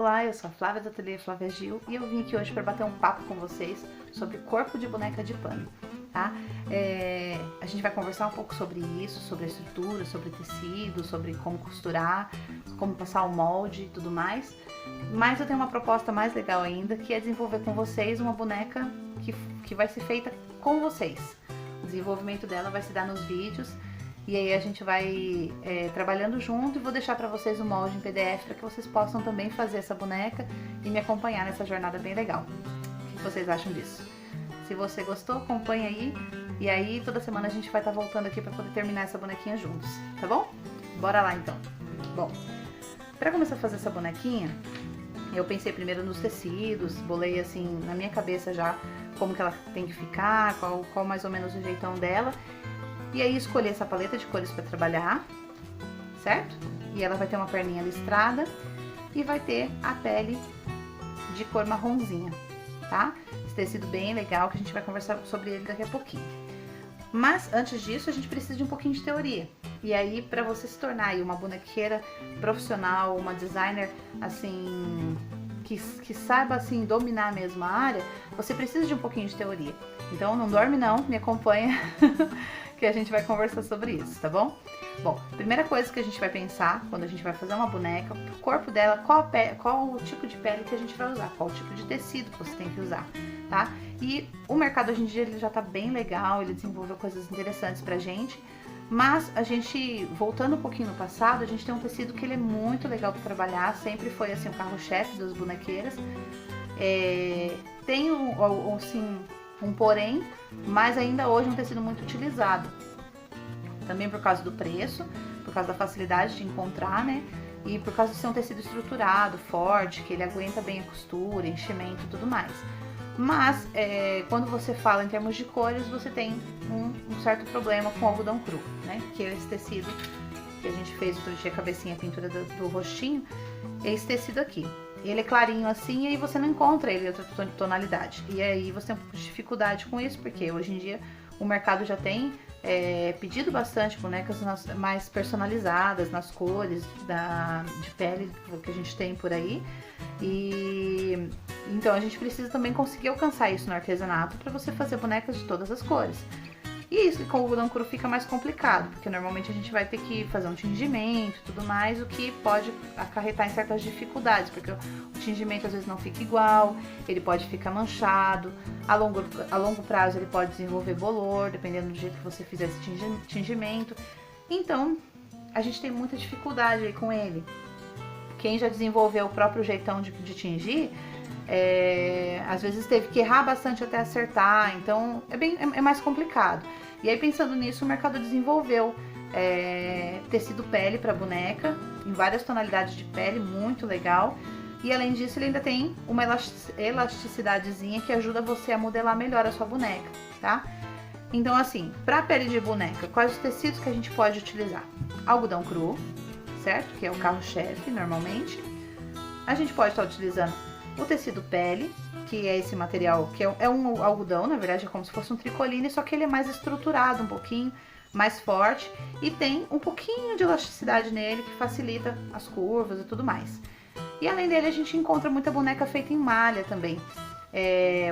Olá, eu sou a Flávia do Ateliê Flávia Gil e eu vim aqui hoje para bater um papo com vocês sobre corpo de boneca de pano, tá? A gente vai conversar um pouco sobre isso, sobre a estrutura, sobre tecido, sobre como costurar, como passar o molde e tudo mais. Mas eu tenho uma proposta mais legal ainda, que é desenvolver com vocês uma boneca que vai ser feita com vocês. O desenvolvimento dela vai se dar nos vídeos. E aí a gente vai trabalhando junto e vou deixar para vocês o molde em PDF para que vocês possam também fazer essa boneca e me acompanhar nessa jornada bem legal. O que vocês acham disso? Se você gostou, acompanha aí. E aí toda semana a gente vai estar voltando aqui para poder terminar essa bonequinha juntos, tá bom? Bora lá então. Bom, para começar a fazer essa bonequinha, eu pensei primeiro nos tecidos, bolei assim na minha cabeça já como que ela tem que ficar, qual mais ou menos o jeitão dela. E aí escolhi essa paleta de cores para trabalhar, certo? E ela vai ter uma perninha listrada e vai ter a pele de cor marronzinha, tá? Esse tecido bem legal que a gente vai conversar sobre ele daqui a pouquinho. Mas antes disso a gente precisa de um pouquinho de teoria. E aí para você se tornar aí uma bonequeira profissional, uma designer assim que saiba assim dominar mesmo a área, você precisa de um pouquinho de teoria. Então não dorme não, me acompanha que a gente vai conversar sobre isso, tá bom? Bom, primeira coisa que a gente vai pensar quando a gente vai fazer uma boneca, o corpo dela, qual o tipo de pele que a gente vai usar, qual o tipo de tecido que você tem que usar, tá? E o mercado hoje em dia ele já tá bem legal, ele desenvolveu coisas interessantes pra gente, mas a gente, voltando um pouquinho no passado, a gente tem um tecido que ele é muito legal para trabalhar, sempre foi assim o carro-chefe das bonequeiras. Tem assim, um porém, mas ainda hoje é um tecido muito utilizado. Também por causa do preço, por causa da facilidade de encontrar, né? E por causa de ser um tecido estruturado, forte, que ele aguenta bem a costura, enchimento e tudo mais. Mas, quando você fala em termos de cores, você tem um certo problema com o algodão cru, né? Que é esse tecido que a gente fez outro dia, a cabecinha, a pintura do rostinho, é esse tecido aqui. Ele é clarinho assim e aí você não encontra ele em outra tonalidade. E aí você tem um pouco de dificuldade com isso, porque hoje em dia o mercado já tem pedido bastante bonecas mais personalizadas nas cores de pele que a gente tem por aí. E então a gente precisa também conseguir alcançar isso no artesanato para você fazer bonecas de todas as cores. E isso com o algodão cru fica mais complicado, porque normalmente a gente vai ter que fazer um tingimento e tudo mais, o que pode acarretar em certas dificuldades, porque o tingimento às vezes não fica igual, ele pode ficar manchado, a longo prazo ele pode desenvolver bolor, dependendo do jeito que você fizer esse tingimento. Então, a gente tem muita dificuldade aí com ele. Quem já desenvolveu o próprio jeitão de tingir, às vezes teve que errar bastante até acertar, então é mais complicado. E aí pensando nisso, o mercado desenvolveu tecido pele para boneca, em várias tonalidades de pele, muito legal. E além disso ele ainda tem uma elasticidadezinha que ajuda você a modelar melhor a sua boneca, tá? Então assim, para pele de boneca, quais os tecidos que a gente pode utilizar? Algodão cru, certo? Que é o carro-chefe normalmente. A gente pode estar utilizando o tecido pele, que é esse material que é um algodão, na verdade é como se fosse um tricoline, só que ele é mais estruturado um pouquinho, mais forte e tem um pouquinho de elasticidade nele que facilita as curvas e tudo mais. E além dele a gente encontra muita boneca feita em malha também.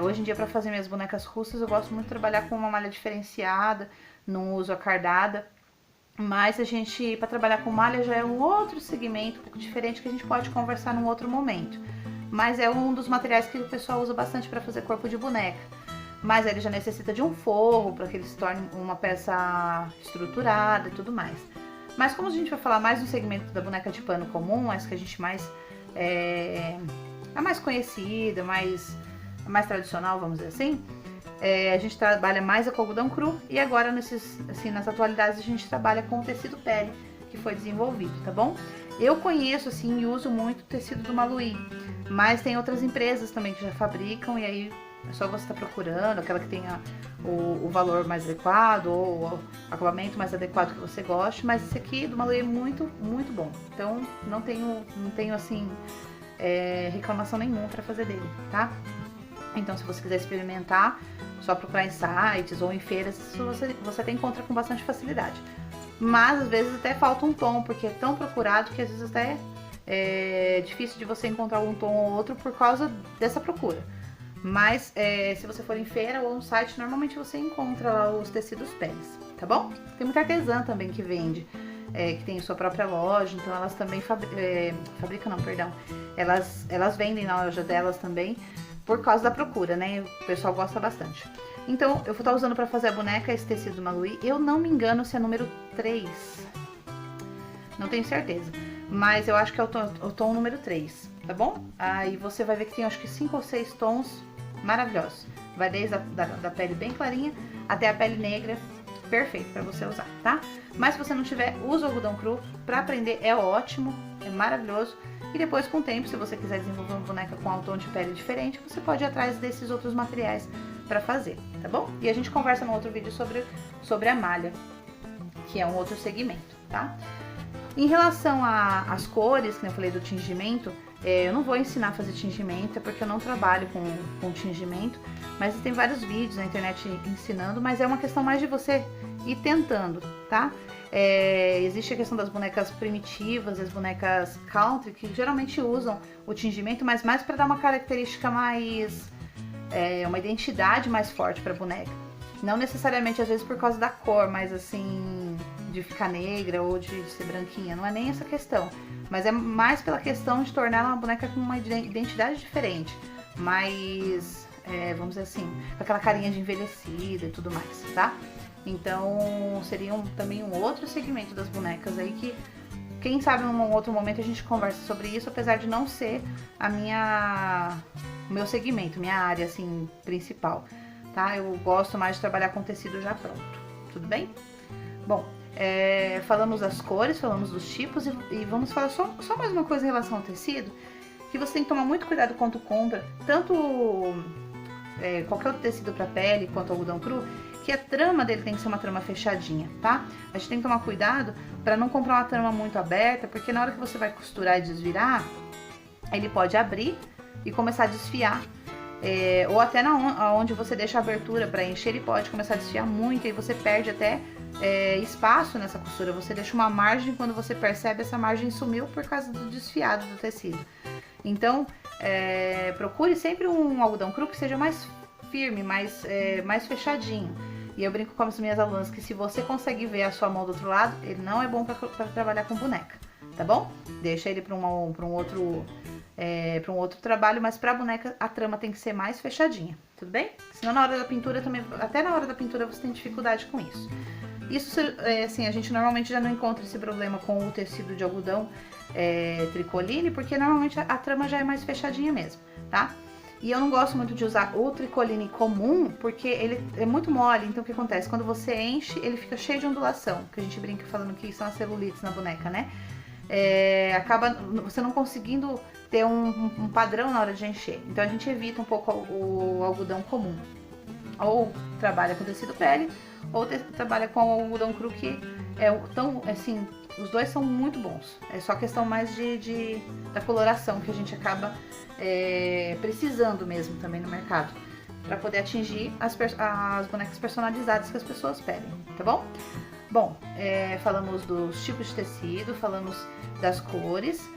Hoje em dia para fazer minhas bonecas russas eu gosto muito de trabalhar com uma malha diferenciada, não uso a cardada. Mas a gente, para trabalhar com malha já é um outro segmento, um pouco diferente, que a gente pode conversar num outro momento. Mas é um dos materiais que o pessoal usa bastante para fazer corpo de boneca. Mas ele já necessita de um forro para que ele se torne uma peça estruturada e tudo mais. Mas como a gente vai falar mais no segmento da boneca de pano comum, essa que a gente mais a mais conhecida, mais tradicional, vamos dizer assim, a gente trabalha mais com algodão cru e agora nas atualidades a gente trabalha com o tecido pele que foi desenvolvido, tá bom? Eu conheço assim e uso muito o tecido do Maluí, mas tem outras empresas também que já fabricam e aí é só você estar procurando aquela que tenha o valor mais adequado ou o acabamento mais adequado que você goste, mas esse aqui do Maluí é muito, muito bom. Então não tenho assim reclamação nenhuma para fazer dele, tá? Então se você quiser experimentar, só procurar em sites ou em feiras, você até encontra com bastante facilidade. Mas às vezes até falta um tom, porque é tão procurado que às vezes até é difícil de você encontrar um tom ou outro por causa dessa procura. Mas se você for em feira ou no site, normalmente você encontra lá os tecidos peles, tá bom? Tem muita artesã também que vende, que tem sua própria loja, então elas também fabricam, não, perdão. Elas vendem na loja delas também por causa da procura, né? O pessoal gosta bastante. Então, eu vou estar usando para fazer a boneca esse tecido Maluí. Eu não me engano se é número 3. Não tenho certeza. Mas eu acho que é o tom número 3, tá bom? Aí você vai ver que tem acho que 5 ou 6 tons maravilhosos. Vai desde da pele bem clarinha até a pele negra, perfeito para você usar, tá? Mas se você não tiver, usa o algodão cru. Para aprender é ótimo, é maravilhoso. E depois, com o tempo, se você quiser desenvolver uma boneca com um tom de pele diferente, você pode ir atrás desses outros materiais para fazer, tá bom? E a gente conversa no outro vídeo sobre a malha, que é um outro segmento, tá? Em relação às cores, que eu falei do tingimento, eu não vou ensinar a fazer tingimento, é porque eu não trabalho com tingimento, mas tem vários vídeos na internet ensinando, mas é uma questão mais de você ir tentando, tá? Existe a questão das bonecas primitivas, as bonecas country, que geralmente usam o tingimento, mas mais para dar uma característica mais... uma identidade mais forte para a boneca. Não necessariamente, às vezes, por causa da cor, mas assim, de ficar negra ou de ser branquinha. Não é nem essa questão. Mas é mais pela questão de tornar ela uma boneca com uma identidade diferente. Mais, vamos dizer assim, com aquela carinha de envelhecida e tudo mais, tá? Então, seria também um outro segmento das bonecas aí que, quem sabe, num outro momento a gente conversa sobre isso, apesar de não ser o meu segmento, minha área, assim, principal, tá? Eu gosto mais de trabalhar com tecido já pronto, tudo bem? Bom, falamos das cores, falamos dos tipos e vamos falar só mais uma coisa em relação ao tecido, que você tem que tomar muito cuidado quando compra, tanto qualquer outro tecido para pele quanto algodão cru, que a trama dele tem que ser uma trama fechadinha, tá? A gente tem que tomar cuidado para não comprar uma trama muito aberta, porque na hora que você vai costurar e desvirar, ele pode abrir e começar a desfiar. Ou até onde você deixa a abertura para encher, ele pode começar a desfiar muito e você perde até espaço nessa costura. Você deixa uma margem, quando você percebe, essa margem sumiu por causa do desfiado do tecido. Então, procure sempre um algodão cru que seja mais firme, mais fechadinho. E eu brinco com as minhas alunas que se você consegue ver a sua mão do outro lado, ele não é bom para trabalhar com boneca, tá bom? Deixa ele para um outro trabalho, mas para boneca a trama tem que ser mais fechadinha, tudo bem? Senão na hora da pintura também, até na hora da pintura você tem dificuldade com isso. Isso, assim, a gente normalmente já não encontra esse problema com o tecido de algodão tricoline, porque normalmente a trama já é mais fechadinha mesmo, tá? E eu não gosto muito de usar o tricoline comum, porque ele é muito mole. Então o que acontece? Quando você enche, ele fica cheio de ondulação, que a gente brinca falando que são as celulites na boneca, né? Acaba você não conseguindo ter um padrão na hora de encher. Então a gente evita um pouco o algodão comum. Ou trabalha com tecido pele, ou trabalha com o algodão cru, que tão, assim, os dois são muito bons. É só questão mais da coloração que a gente acaba precisando mesmo também no mercado, para poder atingir as bonecas personalizadas que as pessoas pedem, tá bom? Bom, falamos dos tipos de tecido, falamos das cores,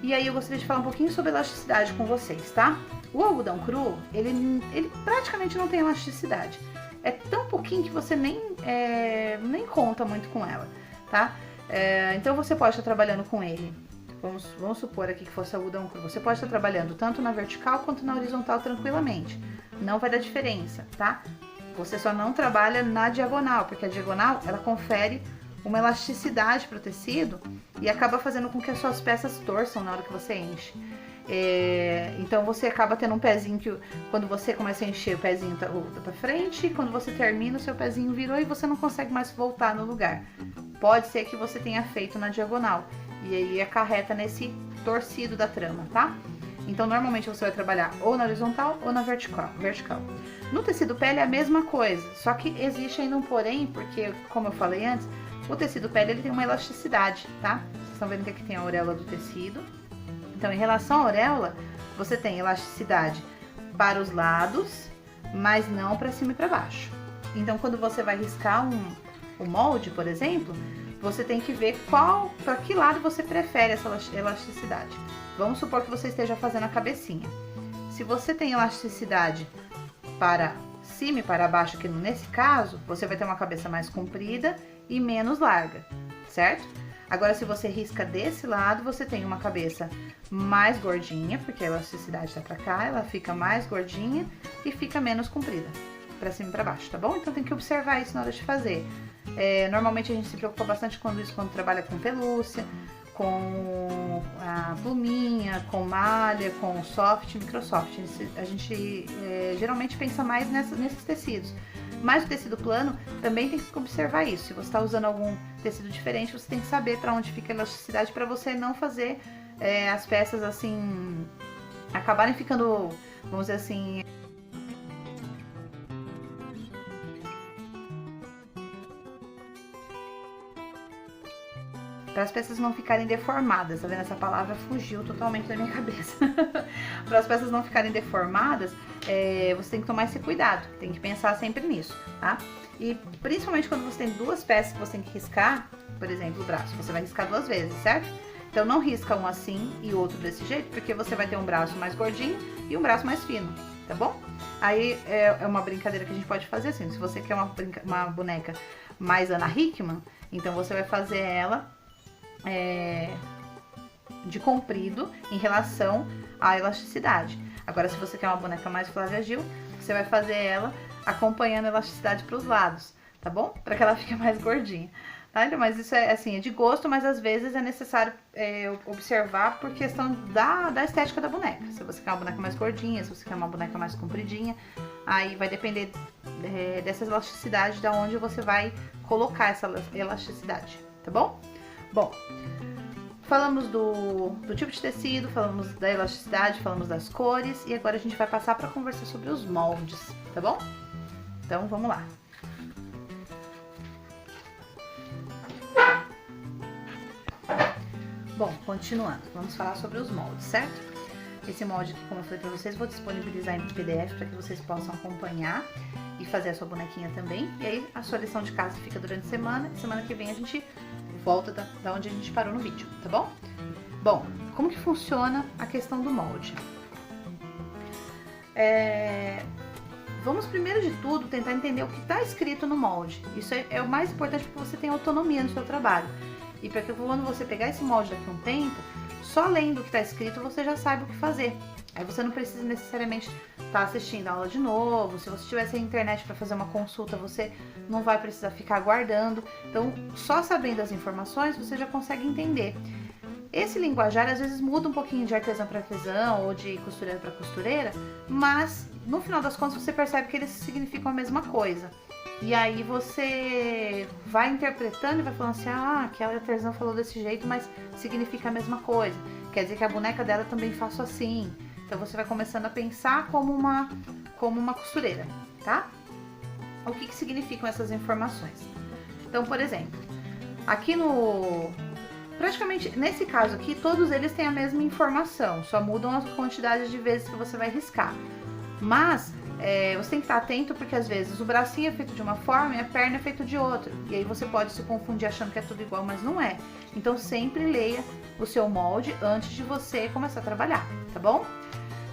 e aí eu gostaria de falar um pouquinho sobre elasticidade com vocês, tá? O algodão cru, ele praticamente não tem elasticidade. É tão pouquinho que você nem conta muito com ela, tá? Então você pode estar trabalhando com ele. Vamos supor aqui que fosse algodão cru. Você pode estar trabalhando tanto na vertical quanto na horizontal tranquilamente. Não vai dar diferença, tá? Você só não trabalha na diagonal, porque a diagonal, ela confere uma elasticidade para o tecido e acaba fazendo com que as suas peças torçam na hora que você enche. Então você acaba tendo um pezinho que quando você começa a encher, o pezinho tá para frente, e quando você termina, o seu pezinho virou e você não consegue mais voltar no lugar. Pode ser que você tenha feito na diagonal e aí acarreta nesse torcido da trama, tá? Então normalmente você vai trabalhar ou na horizontal ou na vertical. No tecido pele é a mesma coisa, só que existe ainda um porém, porque como eu falei antes, o tecido pele ele tem uma elasticidade, tá? Vocês estão vendo que aqui tem a auréola do tecido. Então, em relação à auréola, você tem elasticidade para os lados, mas não para cima e para baixo. Então, quando você vai riscar o molde, por exemplo, você tem que ver para que lado você prefere essa elasticidade. Vamos supor que você esteja fazendo a cabecinha. Se você tem elasticidade para cima e para baixo, que nesse caso, você vai ter uma cabeça mais comprida e menos larga, certo? Agora, se você risca desse lado, você tem uma cabeça mais gordinha, porque a elasticidade tá pra cá, ela fica mais gordinha e fica menos comprida, pra cima e pra baixo, tá bom? Então tem que observar isso na hora de fazer. Normalmente a gente se preocupa bastante quando trabalha com pelúcia, com a pluminha, com malha, com soft, microsoft. A gente geralmente pensa mais nesses tecidos. Mas o tecido plano também tem que observar isso. Se você está usando algum tecido diferente, você tem que saber para onde fica a elasticidade para você não fazer as peças assim acabarem ficando, vamos dizer assim, para as peças não ficarem deformadas, tá vendo? Essa palavra fugiu totalmente da minha cabeça. Para as peças não ficarem deformadas, você tem que tomar esse cuidado, tem que pensar sempre nisso, tá? E principalmente quando você tem duas peças que você tem que riscar, por exemplo, o braço, você vai riscar 2 vezes, certo? Então não risca um assim e outro desse jeito, porque você vai ter um braço mais gordinho e um braço mais fino, tá bom? Aí é uma brincadeira que a gente pode fazer assim, se você quer uma boneca mais Ana Hickman, então você vai fazer ela de comprido em relação à elasticidade. Agora, se você quer uma boneca mais Flávia Gil, você vai fazer ela acompanhando a elasticidade para os lados, tá bom? Para que ela fique mais gordinha, tá? Então, mas isso é de gosto, mas às vezes é necessário observar por questão da estética da boneca. Se você quer uma boneca mais gordinha, se você quer uma boneca mais compridinha, aí vai depender dessa elasticidade, da onde você vai colocar essa elasticidade, tá bom? Bom, falamos do tipo de tecido, falamos da elasticidade, falamos das cores e agora a gente vai passar para conversar sobre os moldes, tá bom? Então, vamos lá. Bom, continuando, vamos falar sobre os moldes, certo? Esse molde aqui, como eu falei para vocês, vou disponibilizar em PDF para que vocês possam acompanhar e fazer a sua bonequinha também. E aí, a sua lição de casa fica durante a semana. Semana que vem a gente volta da onde a gente parou no vídeo, tá bom? Bom, como que funciona a questão do molde? Vamos primeiro de tudo tentar entender o que está escrito no molde. Isso é o mais importante para que você tenha autonomia no seu trabalho. E para que quando você pegar esse molde daqui a um tempo, só lendo o que está escrito você já sabe o que fazer. Aí você não precisa necessariamente estar assistindo a aula de novo. Se você tivesse a internet para fazer uma consulta, você não vai precisar ficar aguardando. Então, só sabendo as informações, você já consegue entender. Esse linguajar às vezes muda um pouquinho de artesão para artesão ou de costureira para costureira, mas no final das contas você percebe que eles significam a mesma coisa. E aí você vai interpretando e vai falando assim, aquela artesã falou desse jeito, mas significa a mesma coisa. Quer dizer que a boneca dela também faço assim. Então você vai começando a pensar como uma costureira, tá? O que significam essas informações? Então, por exemplo, aqui praticamente, nesse caso aqui, todos eles têm a mesma informação, só mudam as quantidades de vezes que você vai riscar. Mas, você tem que estar atento porque às vezes o bracinho é feito de uma forma e a perna é feita de outra. E aí você pode se confundir achando que é tudo igual, mas não é. Então sempre leia o seu molde antes de você começar a trabalhar, tá bom?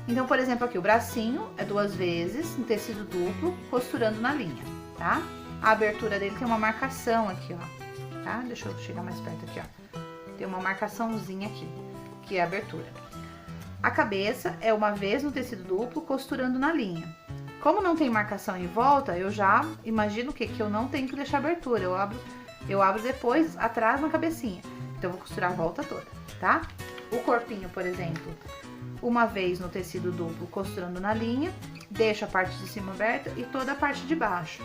Então, por exemplo, aqui o bracinho é 2 vezes em tecido duplo, costurando na linha, tá? A abertura dele tem uma marcação aqui, ó, tá? Deixa eu chegar mais perto aqui, ó. Tem uma marcaçãozinha aqui, que é a abertura. A cabeça é 1 vez no tecido duplo, costurando na linha. Como não tem marcação em volta, eu já imagino que eu não tenho que deixar abertura. Eu abro depois, atrás na cabecinha. Então, eu vou costurar a volta toda, tá? O corpinho, por exemplo, 1 vez no tecido duplo, costurando na linha, deixo a parte de cima aberta e toda a parte de baixo.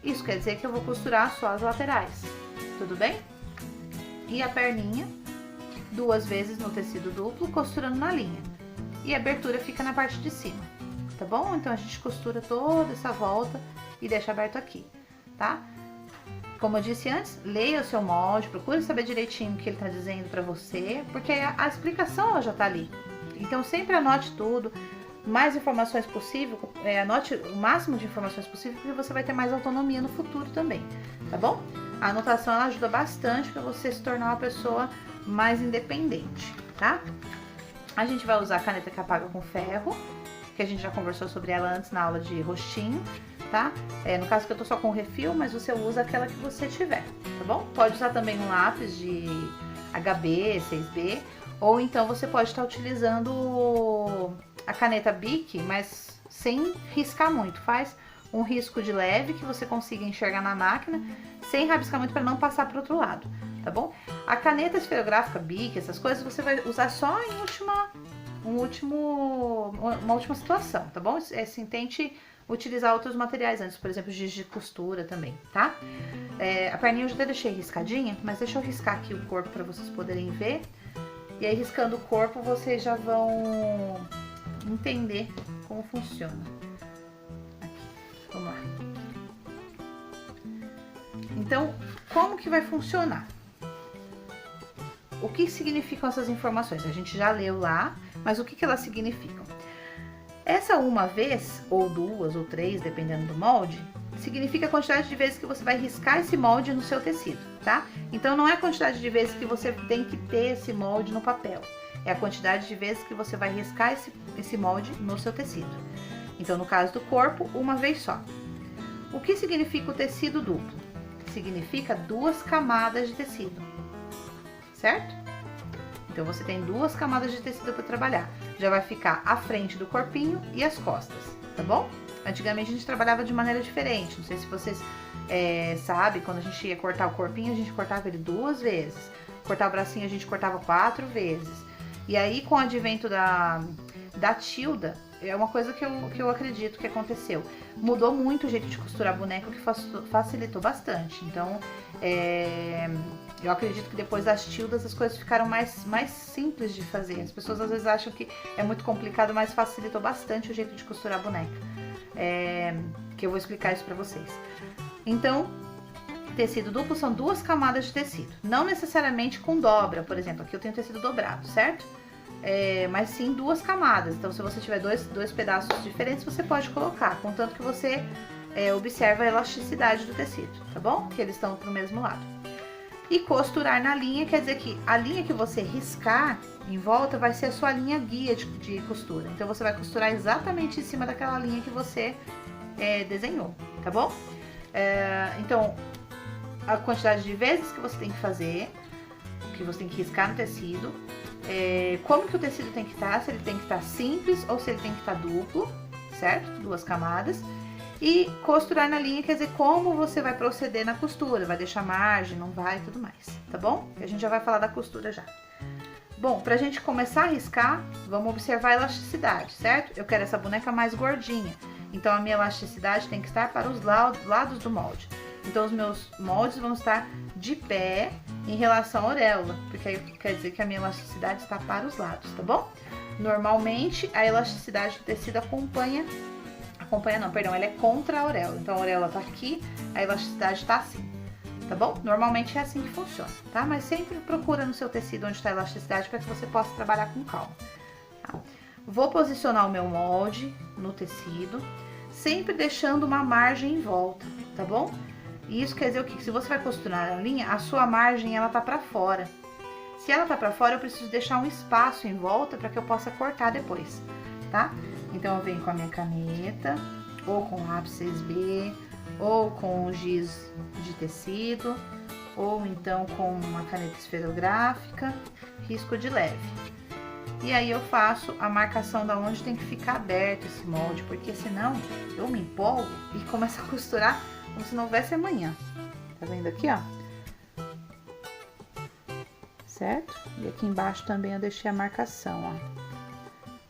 Isso quer dizer que eu vou costurar só as laterais, tudo bem? E a perninha, 2 vezes no tecido duplo, costurando na linha. E a abertura fica na parte de cima, tá bom? Então, a gente costura toda essa volta e deixa aberto aqui, tá? Como eu disse antes, leia o seu molde, procure saber direitinho o que ele tá dizendo pra você, porque a explicação ela já tá ali. Então, sempre anote tudo, mais informações possível, anote o máximo de informações possível, porque você vai ter mais autonomia no futuro também, tá bom? a anotação ela ajuda bastante para você se tornar uma pessoa mais independente, tá? A gente vai usar a caneta que apaga com ferro, que a gente já conversou sobre ela antes na aula de rostinho, tá? No caso que eu tô só com refil, mas você usa aquela que você tiver, tá bom? Pode usar também um lápis de HB, 6B, ou então você pode estar utilizando a caneta Bic, mas sem riscar muito. Faz um risco de leve que você consiga enxergar na máquina, sem rabiscar muito para não passar para o outro lado, tá bom? A caneta esferográfica Bic, essas coisas, você vai usar só em uma última situação, tá bom? Assim, tente utilizar outros materiais antes, por exemplo, giz de costura também, tá? A perninha eu já deixei riscadinha, mas deixa eu riscar aqui o corpo para vocês poderem ver. E aí, riscando o corpo, vocês já vão entender como funciona. Aqui, vamos lá. Então, como que vai funcionar? O que significam essas informações? A gente já leu lá, mas o que elas significam? Essa uma vez, ou duas, ou três, dependendo do molde, significa a quantidade de vezes que você vai riscar esse molde no seu tecido, tá? Então, não é a quantidade de vezes que você tem que ter esse molde no papel. É a quantidade de vezes que você vai riscar esse molde no seu tecido. Então, no caso do corpo, uma vez só. O que significa o tecido duplo? Significa 2 camadas de tecido, certo? Então, você tem 2 camadas de tecido para trabalhar. Já vai ficar a frente do corpinho e as costas, tá bom? Antigamente a gente trabalhava de maneira diferente. Não sei se vocês sabem, quando a gente ia cortar o corpinho, a gente cortava ele 2 vezes. Cortar o bracinho, a gente cortava 4 vezes. E aí, com o advento da tilda, é uma coisa que eu acredito que aconteceu. Mudou muito o jeito de costurar boneco, que facilitou bastante. Então, eu acredito que depois das tildas as coisas ficaram mais simples de fazer. As pessoas às vezes acham que é muito complicado, mas facilitou bastante o jeito de costurar boneca. Que eu vou explicar isso pra vocês. Então, tecido duplo são 2 camadas de tecido. Não necessariamente com dobra, por exemplo. Aqui eu tenho tecido dobrado, certo? Mas sim 2 camadas. Então, se você tiver dois pedaços diferentes, você pode colocar, contanto que você observe a elasticidade do tecido, tá bom? Que eles estão pro mesmo lado. E costurar na linha quer dizer que a linha que você riscar em volta vai ser a sua linha guia de costura. Então, você vai costurar exatamente em cima daquela linha que você desenhou, tá bom? Então, a quantidade de vezes que você tem que fazer, que você tem que riscar no tecido, como que o tecido tem que estar, se ele tem que estar simples ou se ele tem que estar duplo, certo? 2 camadas. E costurar na linha quer dizer como você vai proceder na costura, vai deixar margem, não vai e tudo mais, tá bom? A gente já vai falar da costura já. Bom, pra gente começar a riscar, vamos observar a elasticidade, certo? Eu quero essa boneca mais gordinha, então a minha elasticidade tem que estar para os lados do molde. Então os meus moldes vão estar de pé em relação à auréola, porque aí quer dizer que a minha elasticidade está para os lados, tá bom? Normalmente a elasticidade do tecido ela é contra a auréola. Então a auréola tá aqui, a elasticidade tá assim, tá bom? Normalmente é assim que funciona, tá? Mas sempre procura no seu tecido onde está a elasticidade para que você possa trabalhar com calma, tá? Vou posicionar o meu molde no tecido, sempre deixando uma margem em volta, tá bom? E isso quer dizer o quê? Se você vai costurar a linha, a sua margem ela tá para fora. Se ela tá para fora, eu preciso deixar um espaço em volta para que eu possa cortar depois, tá? Então, eu venho com a minha caneta, ou com lápis 6B, ou com giz de tecido, ou então com uma caneta esferográfica, risco de leve. E aí eu faço a marcação da onde tem que ficar aberto esse molde, porque senão eu me empolgo e começo a costurar como se não houvesse amanhã. Tá vendo aqui, ó? Certo? E aqui embaixo também eu deixei a marcação, ó,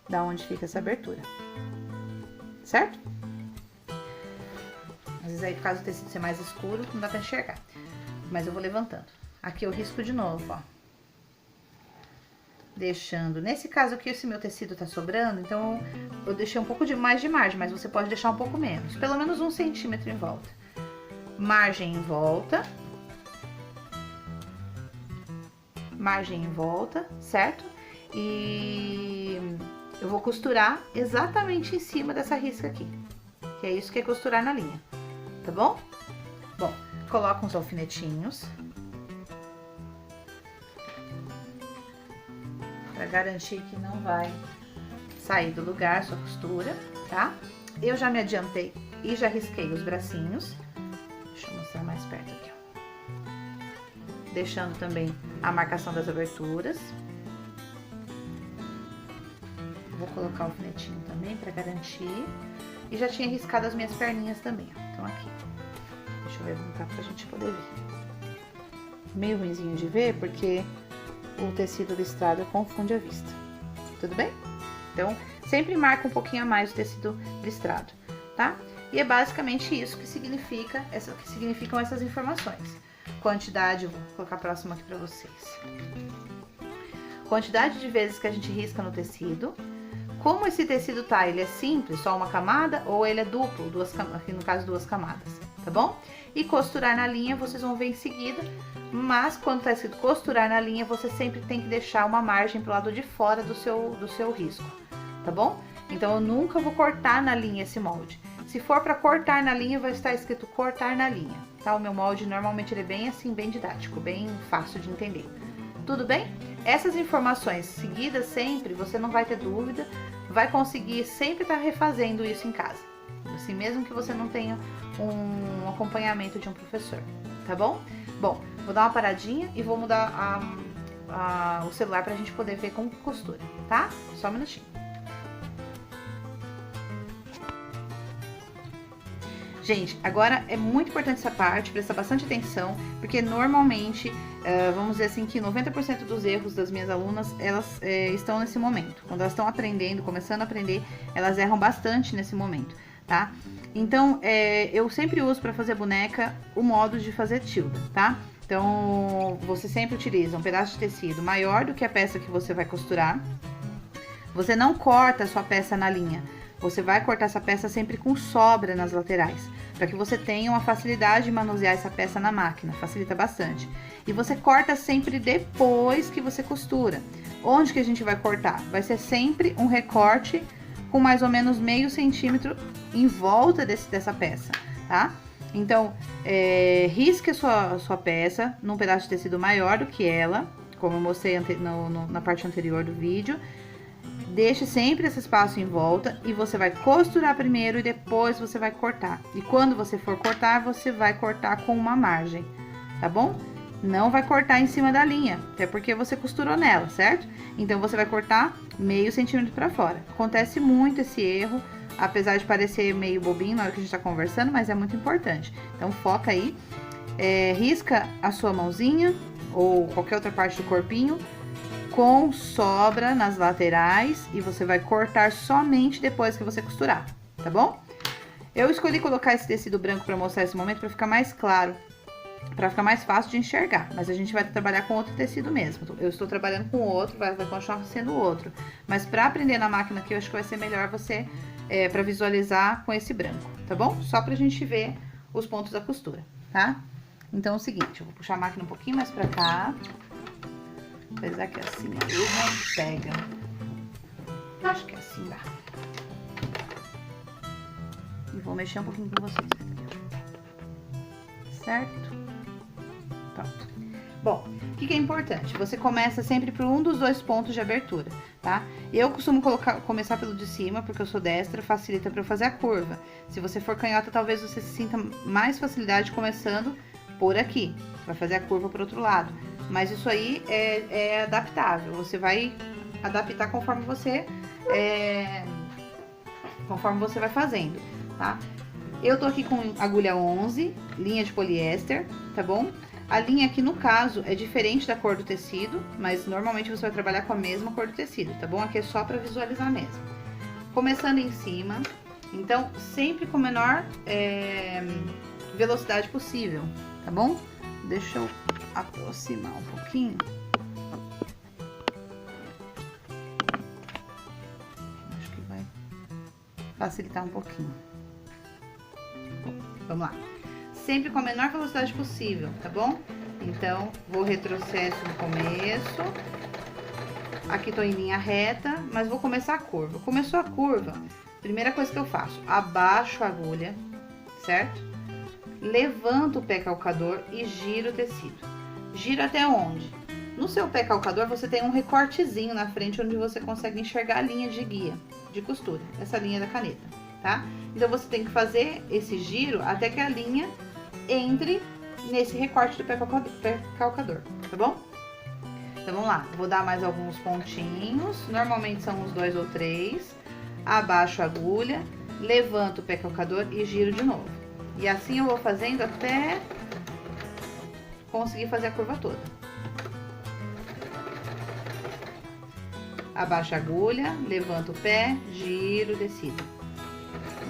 da onde fica essa abertura, certo? Às vezes aí, por causa do tecido ser mais escuro, não dá pra enxergar, mas eu vou levantando. Aqui eu risco de novo, ó, deixando, nesse caso aqui, se meu tecido tá sobrando, então eu deixei um pouco mais de margem, mas você pode deixar um pouco menos, pelo menos 1 centímetro em volta. Margem em volta, certo? E eu vou costurar exatamente em cima dessa risca aqui, que é isso que é costurar na linha, tá bom? Bom, coloco uns alfinetinhos. Pra garantir que não vai sair do lugar a sua costura, tá? Eu já me adiantei e já risquei os bracinhos. Deixa eu mostrar mais perto aqui, ó. Deixando também a marcação das aberturas. Vou colocar o alfinetinho também pra garantir. E já tinha riscado as minhas perninhas também, ó. Então aqui. Deixa eu levantar pra gente poder ver. Meio ruinzinho de ver, porque o tecido listrado confunde a vista. Tudo bem? Então, sempre marca um pouquinho a mais o tecido listrado, tá? E é basicamente isso que significam essas informações. Quantidade, vou colocar a próxima aqui pra vocês. Quantidade de vezes que a gente risca no tecido. Como esse tecido tá, ele é simples, só uma camada, ou ele é duplo, aqui no caso 2 camadas, tá bom? E costurar na linha, vocês vão ver em seguida, mas quando tá escrito costurar na linha, você sempre tem que deixar uma margem pro lado de fora do seu risco, tá bom? Então, eu nunca vou cortar na linha esse molde. Se for para cortar na linha, vai estar escrito cortar na linha, tá? O meu molde, normalmente, ele é bem assim, bem didático, bem fácil de entender. Tudo bem? Essas informações seguidas sempre, você não vai ter dúvida, vai conseguir sempre estar refazendo isso em casa. Assim, mesmo que você não tenha um acompanhamento de um professor, tá bom? Bom, vou dar uma paradinha e vou mudar o celular pra gente poder ver como costura, tá? Só um minutinho. Gente, agora é muito importante essa parte, prestar bastante atenção, porque normalmente, vamos dizer assim, que 90% dos erros das minhas alunas, elas estão nesse momento. Quando elas estão aprendendo, começando a aprender, elas erram bastante nesse momento, tá? Então, eu sempre uso para fazer boneca o modo de fazer tilda, tá? Então, você sempre utiliza um pedaço de tecido maior do que a peça que você vai costurar. Você não corta a sua peça na linha. Você vai cortar essa peça sempre com sobra nas laterais, para que você tenha uma facilidade de manusear essa peça na máquina, facilita bastante. E você corta sempre depois que você costura. Onde que a gente vai cortar? Vai ser sempre um recorte com mais ou menos meio centímetro em volta dessa peça, tá? Então, risque a sua peça num pedaço de tecido maior do que ela, como eu mostrei na parte anterior do vídeo. Deixe sempre esse espaço em volta e você vai costurar primeiro e depois você vai cortar. E quando você for cortar, você vai cortar com uma margem, tá bom? Não vai cortar em cima da linha, até porque você costurou nela, certo? Então, você vai cortar meio centímetro pra fora. Acontece muito esse erro, apesar de parecer meio bobinho na hora que a gente tá conversando, mas é muito importante. Então, foca aí, risca a sua mãozinha ou qualquer outra parte do corpinho, com sobra nas laterais e você vai cortar somente depois que você costurar, tá bom? Eu escolhi colocar esse tecido branco para mostrar esse momento para ficar mais claro, para ficar mais fácil de enxergar, mas a gente vai trabalhar com outro tecido mesmo. Eu estou trabalhando com outro, vai continuar sendo outro, mas para aprender na máquina aqui, eu acho que vai ser melhor você, para visualizar com esse branco, tá bom? Só pra gente ver os pontos da costura, tá? Então é o seguinte, eu vou puxar a máquina um pouquinho mais pra cá. Apesar que assim, ó, não pega. Acho que assim dá. E vou mexer um pouquinho com vocês. Certo? Pronto. Bom, o que é importante? Você começa sempre por um dos 2 pontos de abertura, tá? Eu costumo começar pelo de cima, porque eu sou destra, facilita para eu fazer a curva. Se você for canhota, talvez você se sinta mais facilidade começando por aqui. Vai fazer a curva pro outro lado. Mas isso aí é adaptável, você vai adaptar conforme você vai fazendo, tá? Eu tô aqui com agulha 11, linha de poliéster, tá bom? A linha aqui, no caso, é diferente da cor do tecido, mas normalmente você vai trabalhar com a mesma cor do tecido, tá bom? Aqui é só pra visualizar mesmo. Começando em cima, então, sempre com a menor velocidade possível, tá bom? Deixa eu aproximar um pouquinho. Acho que vai facilitar um pouquinho. Bom, vamos lá. Sempre com a menor velocidade possível, tá bom? Então, vou retrocesso no começo. Aqui tô em linha reta, mas vou começar a curva. Começou a curva, primeira coisa que eu faço, abaixo a agulha, certo? levanta o pé calcador e gira o tecido. Gira até onde? No seu pé calcador você tem um recortezinho na frente onde você consegue enxergar a linha de guia, de costura, essa linha da caneta, tá? Então você tem que fazer esse giro até que a linha entre nesse recorte do pé calcador, tá bom? Então vamos lá, vou dar mais alguns pontinhos, normalmente são uns 2 ou 3, abaixo a agulha, levanto o pé calcador e giro de novo. E assim eu vou fazendo até conseguir fazer a curva toda. Abaixo a agulha, levanto o pé, giro o tecido.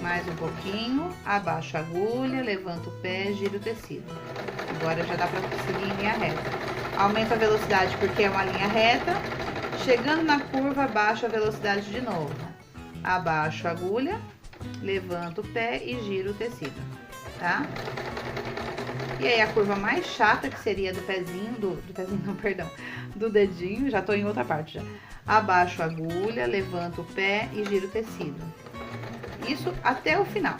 Mais um pouquinho, abaixo a agulha, levanto o pé, giro o tecido. Agora já dá pra seguir em linha reta. Aumento a velocidade porque é uma linha reta. Chegando na curva, abaixo a velocidade de novo. Abaixo a agulha, levanto o pé e giro o tecido, tá? E aí a curva mais chata, que seria do pezinho, do dedinho, já tô em outra parte já. Abaixo a agulha, levanto o pé e giro o tecido. Isso até o final.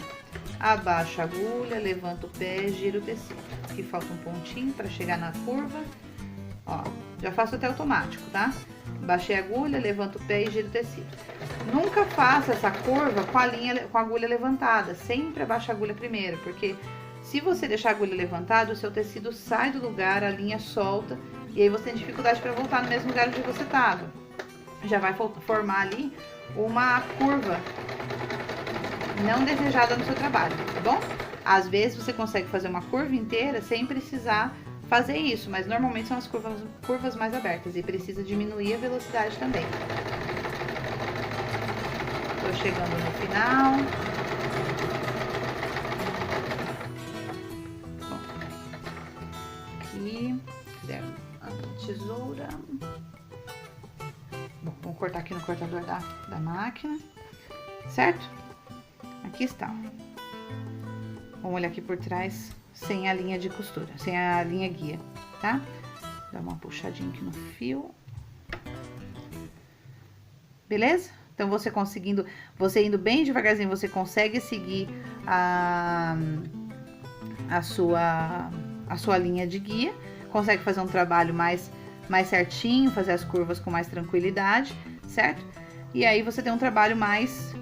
Abaixo a agulha, levanto o pé, giro o tecido. Aqui falta um pontinho para chegar na curva. Ó, já faço até automático, tá? Baixei a agulha, levanto o pé e giro o tecido. Nunca faça essa curva com a agulha levantada. Sempre abaixa a agulha primeiro, porque se você deixar a agulha levantada, o seu tecido sai do lugar, a linha solta, e aí você tem dificuldade para voltar no mesmo lugar onde você estava. Já vai formar ali uma curva não desejada no seu trabalho, tá bom? Às vezes você consegue fazer uma curva inteira sem precisar fazer isso, mas normalmente são as curvas mais abertas e precisa diminuir a velocidade também. Tô chegando no final. Bom, aqui, cadê a tesoura? Bom, vamos cortar aqui no cortador da máquina, certo? Aqui está. Vamos olhar aqui por trás sem a linha de costura, sem a linha guia, tá? Dá uma puxadinha aqui no fio. Beleza? Então, você indo bem devagarzinho, você consegue seguir a sua linha de guia, consegue fazer um trabalho mais certinho, fazer as curvas com mais tranquilidade, certo? E aí você tem um trabalho mais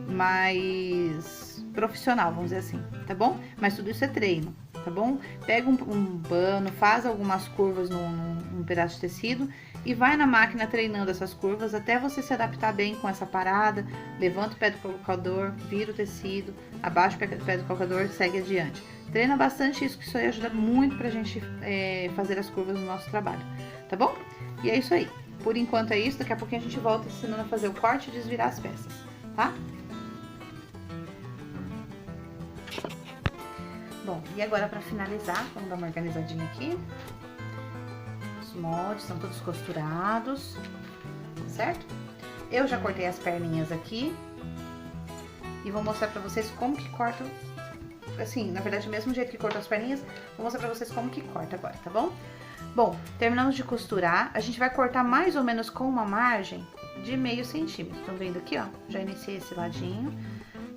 profissional, vamos dizer assim, tá bom? Mas tudo isso é treino, tá bom? Pega um pano, faz algumas curvas num pedaço de tecido e vai na máquina treinando essas curvas até você se adaptar bem com essa parada. Levanta o pé do calcador, vira o tecido, abaixa o pé do calcador e segue adiante. Treina bastante isso, que isso aí ajuda muito pra gente fazer as curvas no nosso trabalho, tá bom? E é isso aí. Por enquanto é isso, daqui a pouquinho a gente volta ensinando a fazer o corte e desvirar as peças, tá? Bom, e agora pra finalizar, vamos dar uma organizadinha aqui. Os moldes estão todos costurados, certo? Eu já cortei as perninhas aqui e vou mostrar pra vocês como que corta, assim, na verdade, do mesmo jeito que cortou as perninhas, vou mostrar pra vocês como que corta agora, tá bom? Bom, terminamos de costurar, a gente vai cortar mais ou menos com uma margem de meio centímetro. Estão vendo aqui, ó? Já iniciei esse ladinho.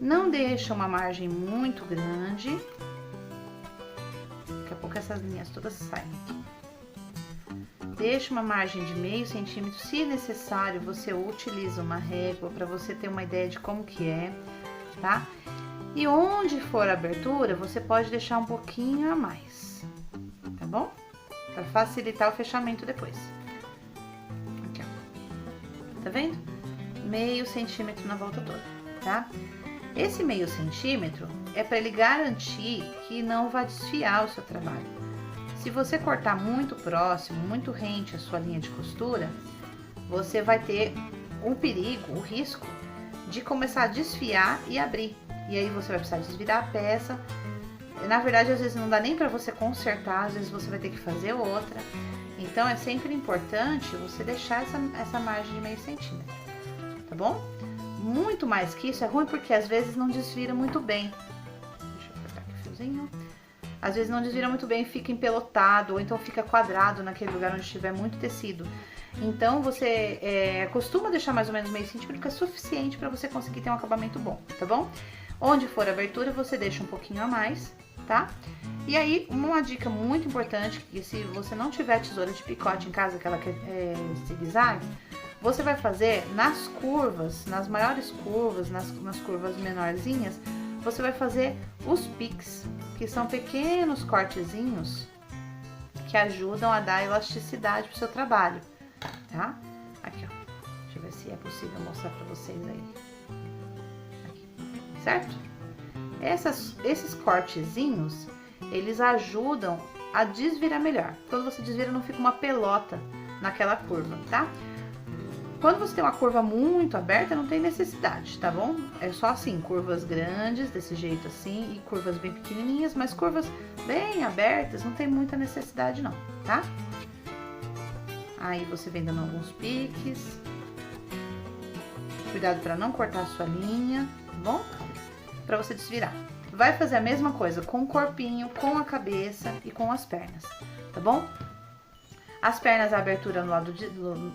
Não deixa uma margem muito grande. Daqui a pouco essas linhas todas saem aqui. Deixa uma margem de meio centímetro. Se necessário, você utiliza uma régua para você ter uma ideia de como que é, tá? E onde for a abertura, você pode deixar um pouquinho a mais, tá bom? Para facilitar o fechamento depois. Aqui, ó. Tá vendo? Meio centímetro na volta toda, tá? Esse meio centímetro é para ele garantir que não vai desfiar o seu trabalho. Se você cortar muito próximo, muito rente à sua linha de costura, você vai ter o perigo, o risco de começar a desfiar e abrir. E aí você vai precisar desvirar a peça. Na verdade, às vezes não dá nem para você consertar, às vezes você vai ter que fazer outra. Então, é sempre importante você deixar essa margem de meio centímetro, tá bom? Muito mais que isso é ruim porque às vezes não desvira muito bem. Deixa eu cortar aqui o fiozinho. Às vezes não desvira muito bem, fica empelotado ou então fica quadrado naquele lugar onde tiver muito tecido. Então, você costuma deixar mais ou menos meio centímetro, que é suficiente para você conseguir ter um acabamento bom, tá bom? Onde for a abertura, você deixa um pouquinho a mais, tá? E aí, uma dica muito importante, que se você não tiver tesoura de picote em casa, aquela que é zigue-zague, você vai fazer nas curvas, nas maiores curvas, nas curvas menorzinhas, você vai fazer os piques, que são pequenos cortezinhos que ajudam a dar elasticidade pro seu trabalho, tá? Aqui, ó. Deixa eu ver se é possível mostrar pra vocês aí. Aqui, certo? Esses cortezinhos, eles ajudam a desvirar melhor. Quando você desvira, não fica uma pelota naquela curva, tá? Quando você tem uma curva muito aberta, não tem necessidade, tá bom? É só assim, curvas grandes, desse jeito assim, e curvas bem pequenininhas, mas curvas bem abertas, não tem muita necessidade não, tá? Aí você vem dando alguns piques. Cuidado para não cortar a sua linha, tá bom? Para você desvirar. Vai fazer a mesma coisa com o corpinho, com a cabeça e com as pernas, tá bom? As pernas, a abertura no lado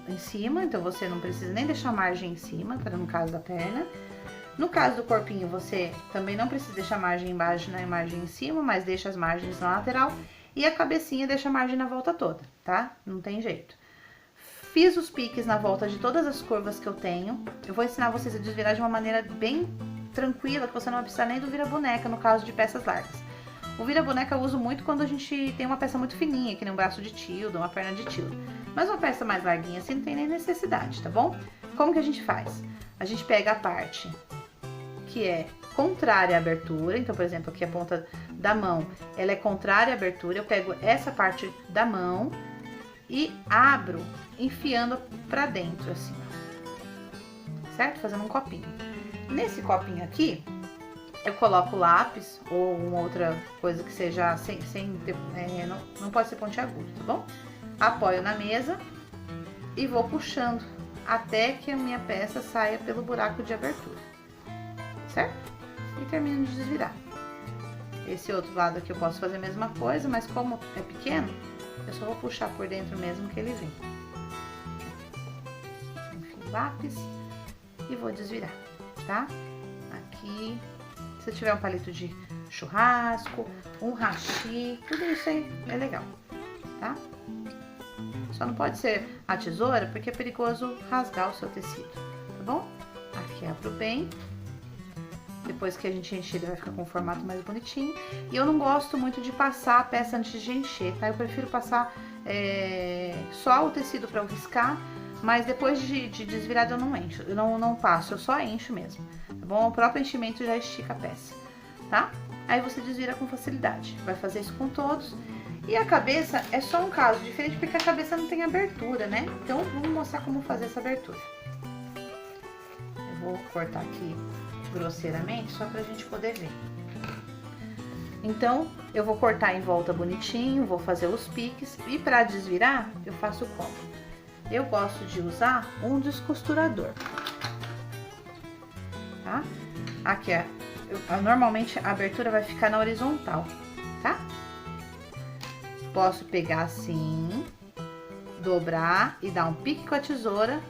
em cima, então você não precisa nem deixar margem em cima, para no caso da perna. No caso do corpinho, você também não precisa deixar margem embaixo nem margem em cima, mas deixa as margens na lateral. E a cabecinha deixa a margem na volta toda, tá? Não tem jeito. Fiz os piques na volta de todas as curvas que eu tenho. Eu vou ensinar vocês a desvirar de uma maneira bem tranquila, que você não vai precisar nem do vira-boneca no caso de peças largas. O vira-boneca eu uso muito quando a gente tem uma peça muito fininha, que nem um braço de tilda, uma perna de tilda. Mas uma peça mais larguinha assim não tem nem necessidade, tá bom? Como que a gente faz? A gente pega a parte que é contrária à abertura, então, por exemplo, aqui a ponta da mão, ela é contrária à abertura, eu pego essa parte da mão e abro enfiando pra dentro, assim, ó. Certo? Fazendo um copinho. Nesse copinho aqui, eu coloco lápis ou uma outra coisa que seja não pode ser pontiagudo, tá bom? Apoio na mesa e vou puxando até que a minha peça saia pelo buraco de abertura, certo? E termino de desvirar. Esse outro lado aqui eu posso fazer a mesma coisa, mas como é pequeno, eu só vou puxar por dentro mesmo que ele vem. Enfim, lápis e vou desvirar, tá? Aqui, se tiver um palito de churrasco, um hashi, tudo isso aí é legal, tá? Só não pode ser a tesoura, porque é perigoso rasgar o seu tecido, tá bom? Aqui abro bem. Depois que a gente encher, ele vai ficar com um formato mais bonitinho. E eu não gosto muito de passar a peça antes de encher, tá? Eu prefiro passar só o tecido para eu riscar, mas depois de desvirado eu não encho, eu não passo, eu só encho mesmo, tá bom? O próprio enchimento já estica a peça, tá? Aí você desvira com facilidade, vai fazer isso com todos. E a cabeça é só um caso diferente, porque a cabeça não tem abertura, né? Então, vamos mostrar como fazer essa abertura. Eu vou cortar aqui grosseiramente, só pra gente poder ver. Então, eu vou cortar em volta bonitinho, vou fazer os piques. E pra desvirar, eu faço como? Eu gosto de usar um descosturador, tá? Aqui, normalmente a abertura vai ficar na horizontal, tá? Posso pegar assim, dobrar e dar um pique com a tesoura,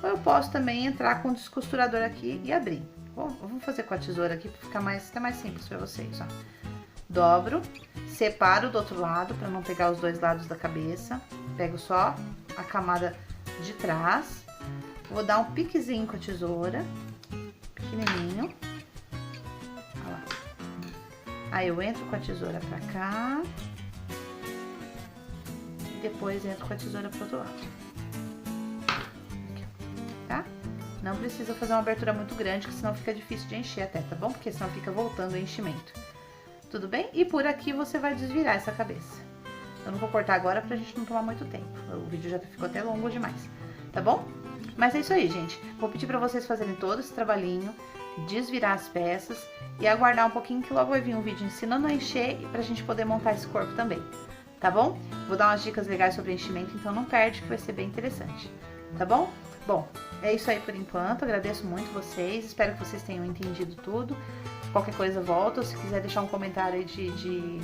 ou eu posso também entrar com o descosturador aqui e abrir. Bom, vamos fazer com a tesoura aqui para ficar mais simples para vocês, ó. Dobro, separo do outro lado para não pegar os dois lados da cabeça, pego só a camada de trás, vou dar um piquezinho com a tesoura, pequenininho, olha lá. Aí eu entro com a tesoura pra cá, depois entro com a tesoura pro outro lado, aqui, tá? Não precisa fazer uma abertura muito grande, que senão fica difícil de encher até, tá bom? Porque senão fica voltando o enchimento. Tudo bem? E por aqui você vai desvirar essa cabeça. Eu não vou cortar agora pra gente não tomar muito tempo. O vídeo já ficou até longo demais, tá bom? Mas é isso aí, gente. Vou pedir pra vocês fazerem todo esse trabalhinho, desvirar as peças e aguardar um pouquinho que logo vai vir um vídeo ensinando a encher e pra gente poder montar esse corpo também, tá bom? Vou dar umas dicas legais sobre enchimento, então não perde que vai ser bem interessante, tá bom? Bom, é isso aí por enquanto, agradeço muito vocês, espero que vocês tenham entendido tudo. Qualquer coisa volta, ou se quiser deixar um comentário aí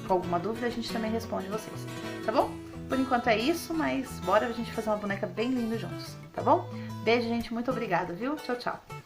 com alguma dúvida, a gente também responde vocês, tá bom? Por enquanto é isso, mas bora a gente fazer uma boneca bem linda juntos, tá bom? Beijo, gente, muito obrigada, viu? Tchau, tchau!